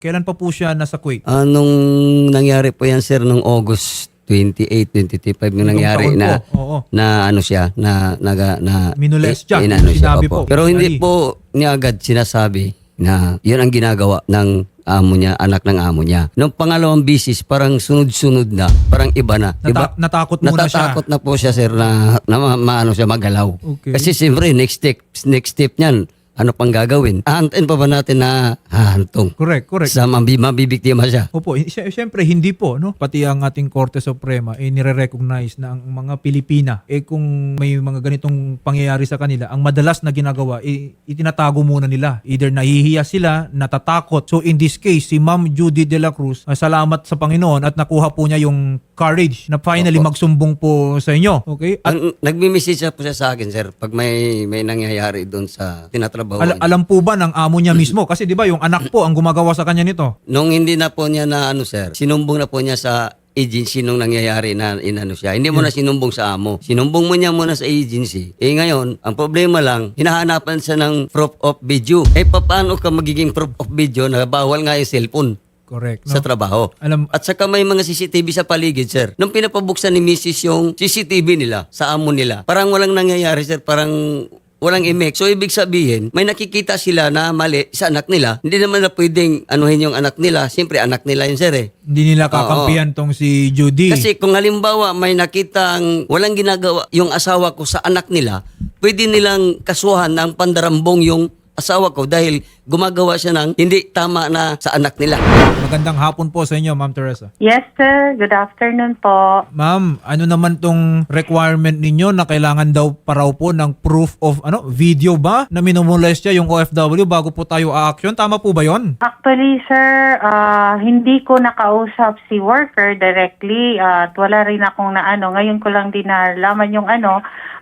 Kailan pa po siya nasa Kuwait? Nung nangyari po yan, sir, nung August 28, 2025 nung nangyari taon na, po, oo. na ano siya, na Minolest siya, inano siya, sinabi opo. po. Pero hindi Ali. po niya agad sinasabi na yun ang ginagawa ng amo niya, anak ng amo niya. Nung pangalawang bisis, parang sunod-sunod na, parang iba na. Natakot muna siya. Natatakot na po siya, sir, na maano siya magalaw. Okay. Kasi siyempre, next step niyan, ano pang gagawin? Aantayin pa ba natin na hahantong? Correct. Sa mabibiktima siya. Opo, siyempre hindi po, no? Pati ang ating Korte Suprema nire-recognize na ang mga Pilipina kung may mga ganitong pangyayari sa kanila, ang madalas na ginagawa itinatago muna nila. Either nahihiya sila, natatakot. So in this case, si Ma'am Judy De La Cruz, salamat sa Panginoon at nakuha po niya yung courage na finally magsumbong po sa inyo. Okay? At Nagmi-message po siya sa akin, sir, pag may nangyayari doon sa tinatrabaho niya. alam po ba ng amo niya mismo? Kasi di ba yung anak po ang gumagawa sa kanya nito? Nung hindi na po niya na sir, sinumbong na po niya sa agency nung nangyayari na inano siya. Hindi mo na sinumbong sa amo. Sinumbong mo niya muna sa agency. Ngayon, ang problema lang, hinahanapan siya ng proof of video. Paano ka magiging proof of video na bawal nga yung cellphone? Correct. No? Sa trabaho. At saka may mga CCTV sa paligid, sir. Nung pinapabuksan ni Mrs. yung CCTV nila, sa amo nila, parang walang nangyayari, sir. Parang walang imik. So, ibig sabihin, may nakikita sila na mali sa anak nila. Hindi naman na pwedeng anuhin yung anak nila. Siyempre, anak nila yun, sir, Hindi nila kakampihan tong si Judy. Kasi kung halimbawa may nakitang walang ginagawa yung asawa ko sa anak nila, pwede nilang kasuhan ng pandarambong yung asawa ko dahil gumagawa siya ng hindi tama na sa anak nila. Magandang hapon po sa inyo, Ma'am Teresa. Yes, sir. Good afternoon po. Ma'am, ano naman tong requirement ninyo na kailangan daw pa raw po ng proof of video ba na minumolestya yung OFW bago po tayo a-action? Tama po ba yon? Actually, sir, hindi ko nakausap si worker directly at wala rin akong ngayon ko lang din nalaman yung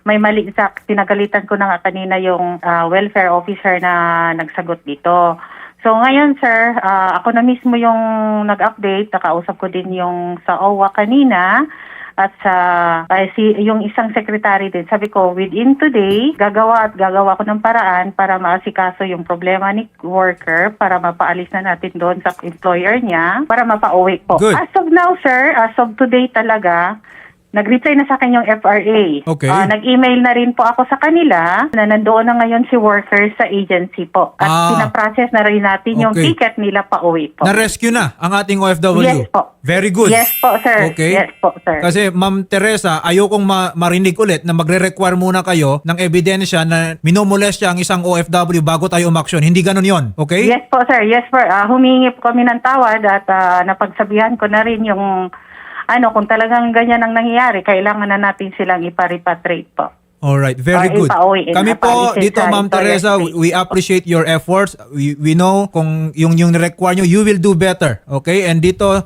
may mali sa tinagalitan ko na nga kanina yung welfare officer na nagsagot dito. So ngayon, sir, ako na mismo yung nag-update, nakausap ko din yung sa OWA kanina at sa yung isang secretary din. Sabi ko, within today, gagawa ko ng paraan para maasikaso yung problema ni worker para mapaalis na natin doon sa employer niya para mapauwi po. Good. As of now, sir, as of today talaga, nag-reply na sa akin yung FRA. Okay. Nag-email na rin po ako sa kanila na nandoon na ngayon si worker sa agency po. At pinaprocess na rin natin yung Okay. ticket nila pa uwi po. Na-rescue na ang ating OFW? Yes po. Very good. Yes po, sir. Okay. Yes po, sir. Kasi Ma'am Teresa, ayokong marinig ulit na magre-require muna kayo ng ebidensya na minomolestya ang isang OFW bago tayo umaksyon. Hindi ganun yon, okay? Yes po, sir. Yes po. Humingi po kami ng tawad at napagsabihan ko na rin yung kung talagang ganyan ang nangyayari, kailangan na natin silang ipa-repatriate po. Alright, very good. Ipauwi, Kami po ipaalisin dito, sa Ma'am employer Teresa, state. we appreciate your efforts. We know kung yung require nyo, you will do better. Okay? And dito,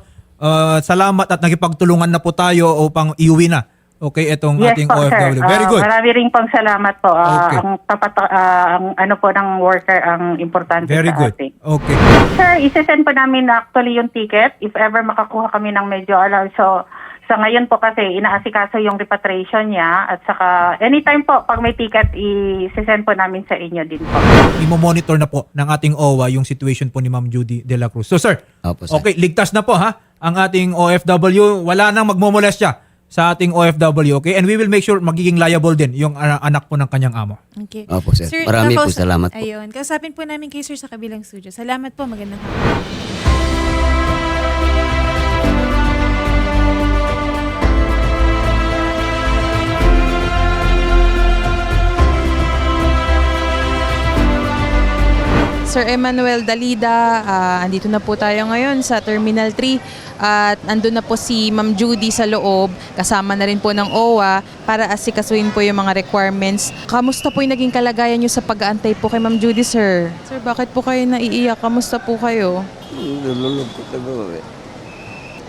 salamat at nakipagtulungan na po tayo upang iuwi na. Okay, itong Yes ating po, OFW. sir. Very good. Marami rin pong salamat po. Okay. Ang po ng worker ang importante Very sa good. atin. Okay. Sir, isesend po namin actually yung ticket if ever makakuha kami ng medyo So, sa ngayon po kasi inaasikaso yung repatriation niya at saka anytime po pag may ticket isesend po namin sa inyo din po. Imo-monitor na po ng ating OWA yung situation po ni Ma'am Judy De La Cruz. So sir, Opo, sir. okay, ligtas na po ang ating OFW. Wala nang magmomolestya sa ating OFW, okay? And we will make sure magiging liable din yung anak po ng kanyang amo. Okay. Opo, sir. Marami po salamat po. Ayun. Kausapin po namin kay sir sa kabilang studio. Salamat po. Magandang hapon. Sir Emmanuel Dalida, andito na po tayo ngayon sa Terminal 3 at andun na po si Ma'am Judy sa loob, kasama na rin po ng OWA para asikasuhin po yung mga requirements. Kamusta po yung naging kalagayan nyo sa pag-aantay po kay Ma'am Judy, sir? Sir, bakit po kayo naiiyak? Kamusta po kayo? Nalulungkot ako.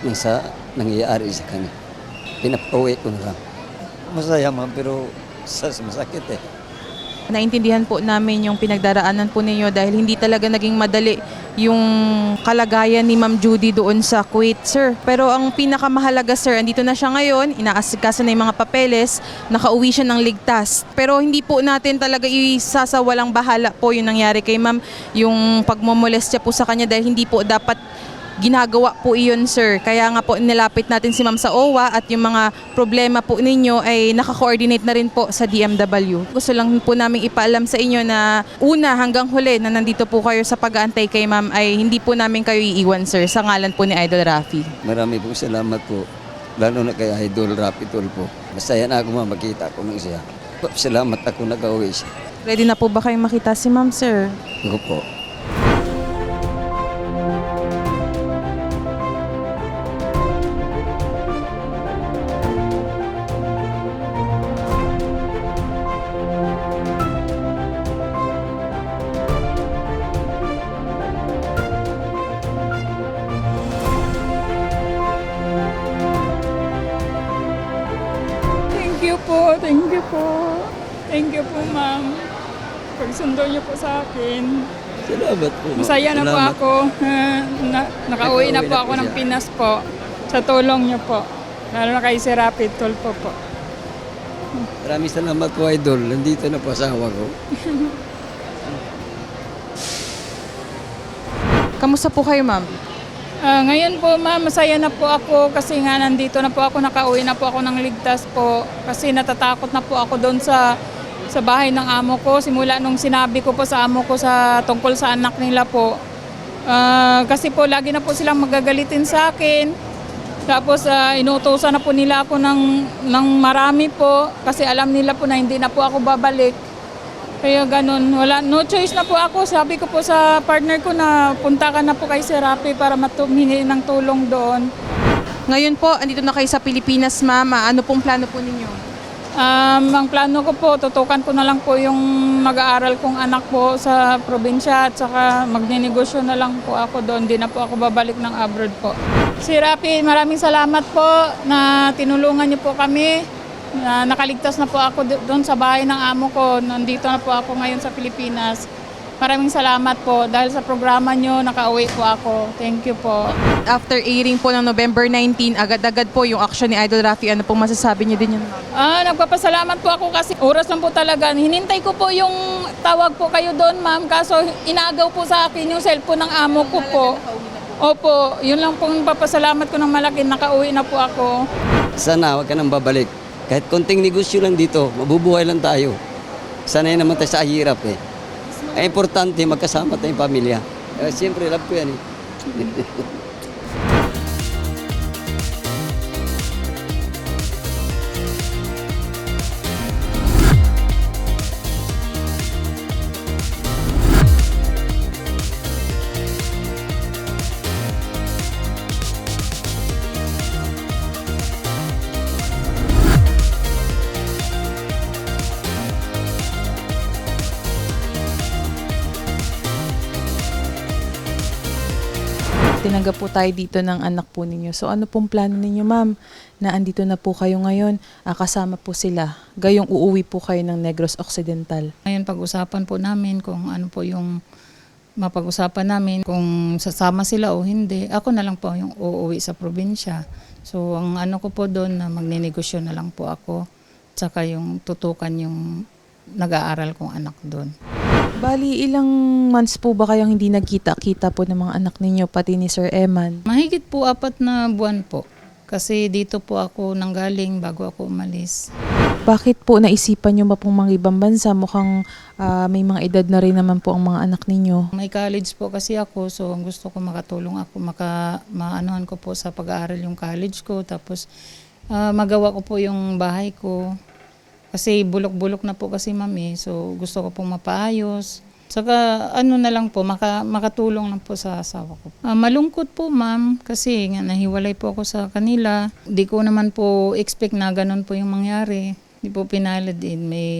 Nasa nangyayari sa kanya. Pinapauwi ko na lang. Masaya man, pero masakit Naintindihan po namin yung pinagdaraanan po ninyo dahil hindi talaga naging madali yung kalagayan ni Ma'am Judy doon sa Kuwait, sir. Pero ang pinakamahalaga, sir, andito na siya ngayon, inaasikaso na yung mga papeles, nakauwi siya ng ligtas. Pero hindi po natin talaga isasawalang bahala po yung nangyari kay Ma'am, yung pagmomolestya po sa kanya dahil hindi po dapat ginagawa po iyon, sir. Kaya nga po nilapit natin si Ma'am sa OWA at yung mga problema po ninyo ay naka-coordinate na rin po sa DMW. Gusto lang po namin ipaalam sa inyo na una hanggang huli na nandito po kayo sa pag-aantay kay Ma'am ay hindi po namin kayo iiwan, sir, sa ngalan po ni Idol Rafi. Marami pong salamat po. Lalo na kay Idol Rapi Tulfo. Masaya na ako makita ko ng siya. Salamat ako nag-uwi siya. Ready na po ba kayong makita si Ma'am, sir? Ako po. Thank you po. Thank you po, ma'am. Pagsundo niyo po sa akin. Salamat po. Masaya na po ako. Nakauwi na po ako ng Pinas po. Sa tulong niyo po. Lalo na kay Sir Rapi Tulfo po. Maraming salamat po, Idol. Nandito na po asawa ko. Kamusta po kayo, Ma'am? Ngayon po, ma'am, masaya na po ako kasi nga nandito na po ako, nakauwi na po ako ng ligtas po kasi natatakot na po ako doon sa bahay ng amo ko. Simula nung sinabi ko po sa amo ko tungkol sa anak nila po. Kasi po lagi na po silang magagalitin sa akin. Tapos inutusan na po nila ako ng marami po kasi alam nila po na hindi na po ako babalik. Kaya ganun, no choice na po ako. Sabi ko po sa partner ko na punta ka na po kay Sir Rapi para humingi ng tulong doon. Ngayon po, andito na kayo sa Pilipinas, Ma'am. Ano pong plano po ninyo? Ang plano ko po, tutukan ko na lang po yung mag-aaral kong anak po sa probinsya at saka magninegosyo na lang po ako doon. Hindi na po ako babalik ng abroad po. Sir Rapi, maraming salamat po na tinulungan niyo po kami. Nakaligtas na po ako doon sa bahay ng amo ko. Nandito na po ako ngayon sa Pilipinas. Maraming salamat po dahil sa programa nyo, nakauwi po ako. Thank you po. After airing po ng November 19, agad-agad po yung action ni Idol Rafi. Ano pong masasabi niyo din yun? Nagpapasalamat po ako kasi oras lang po talaga. Hinintay ko po yung tawag po kayo doon, ma'am. Kaso inagaw po sa akin yung cellphone ng amo ko po. Opo, yun lang pong papasalamat ko ng malaki. Nakauwi na po ako. Sana huwag ka nang babalik. Kahit konting negosyo lang dito, mabubuhay lang tayo. Sanay naman tayo sa hirap eh. Ay importante, magkasama tayong pamilya. Siyempre, love ko yan eh. Tinanggap po tayo dito ng anak po ninyo. So ano pong plano ninyo, Ma'am, na andito na po kayo ngayon, kasama po sila, gayong uuwi po kayo ng Negros Occidental? Ngayon pag-usapan po namin kung ano po yung mapag-usapan namin, kung sasama sila o hindi. Ako na lang po yung uuwi sa probinsya. So ang ano ko po doon na magninegosyo na lang po ako, tsaka yung tutukan yung nag-aaral kong anak doon. Bali, ilang months po ba kayong hindi nagkita-kita po ng mga anak ninyo, pati ni Sir Eman? Mahigit po 4 na buwan po. Kasi dito po ako nanggaling bago ako umalis. Bakit po naisipan nyo ba pong mga ibang bansa? Mukhang may mga edad na rin naman po ang mga anak ninyo. May college po kasi ako, so gusto ko makatulong ako, maanuhan ko po sa pag-aaral yung college ko. Tapos magawa ko po yung bahay ko. Kasi bulok-bulok na po kasi mami, so gusto ko pong mapaayos. Saka ano na lang po, makatulong lang po sa asawa ko. Malungkot po ma'am, kasi nga nahiwalay po ako sa kanila. Di ko naman po expect na ganun po yung mangyari. Di po pinalad din, may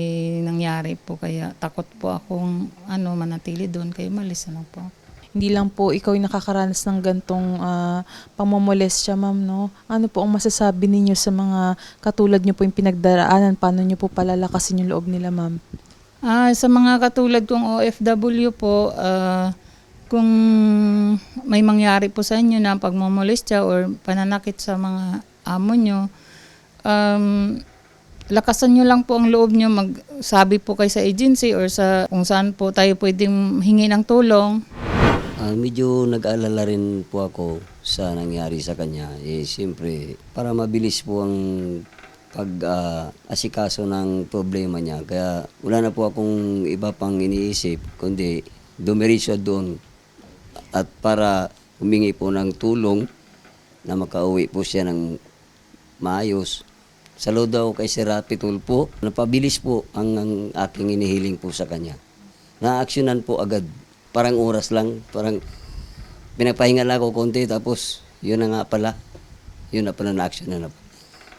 nangyari po, kaya takot po akong manatili doon, kaya malis na lang po. Hindi lang po ikaw yung nakakaranas ng gantong pamomolestya, ma'am, no? Ano po ang masasabi ninyo sa mga katulad nyo po yung pinagdaraanan? Paano nyo po palalakasin yung loob nila, ma'am? Sa mga katulad kong OFW po, kung may mangyari po sa inyo na pagmomolestya or pananakit sa mga amo nyo, lakasan nyo lang po ang loob nyo, magsabi po kayo sa agency or sa kung saan po tayo pwedeng hingi ng tulong. Medyo nag-aalala rin po ako sa nangyari sa kanya. Siyempre, para mabilis po ang pag-asikaso ng problema niya. Kaya wala na po akong iba pang iniisip, kundi dumiretso doon at para humingi po ng tulong na makauwi po siya ng maayos. Saludo ako kay Sir Rapi Tulfo. Napabilis po ang aking inihiling po sa kanya. Na-actionan po agad. Parang oras lang. Parang pinapahinga lang ako konti tapos yun na nga pala. Yun na pala na-actionan na po.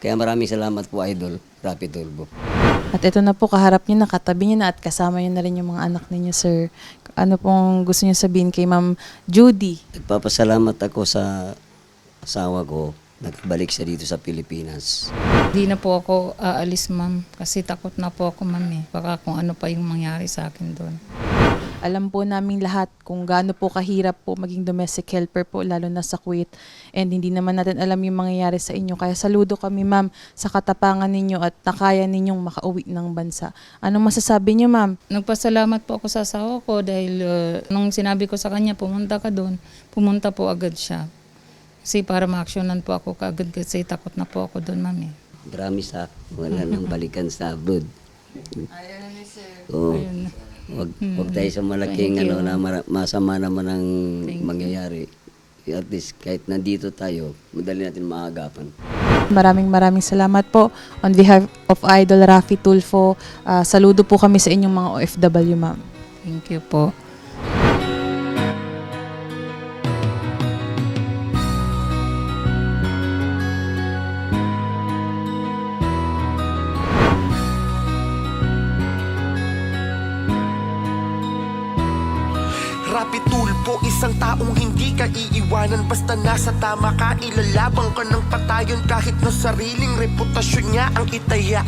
Kaya maraming salamat po, Idol Rapi Tulfo. At ito na po, kaharap niyo na, katabi niyo na at kasama niyo na rin yung mga anak ninyo, sir. Ano pong gusto niyo sabihin kay Ma'am Judy? Nagpapasalamat ako sa asawa ko. Nagbalik siya dito sa Pilipinas. Hindi na po ako aalis, ma'am, kasi takot na po ako, ma'am, eh. Baka kung ano pa yung mangyari sa akin doon. Alam po naming lahat kung gaano po kahirap po maging domestic helper po, lalo na sa Kuwait. And hindi naman natin alam yung mangyayari sa inyo. Kaya saludo kami, ma'am, sa katapangan ninyo at nakaya ninyong makauwi ng bansa. Anong masasabi niyo, ma'am? Nagpasalamat po ako sa asawa ko dahil nung sinabi ko sa kanya, pumunta ka doon, pumunta po agad siya. Kasi para ma-actionan po ako kaagad kasi takot na po ako doon, ma'am, eh. Marami sa wala nang balikan sa abroad. Ayun na, sir. Oo. Ayun. Wag tayo sa malaking Thank you. na masama naman ang mangyayari. At least kahit nandito tayo, madali natin maagapan. Maraming salamat po. On behalf of Idol Rafi Tulfo, saludo po kami sa inyong mga OFW, ma'am. Thank you po. Rapi Tulfo, isang taong hindi ka iiwanan. Basta nasa tama ka, ilalabang ka ng patayon. Kahit na sariling reputasyon niya ang itaya.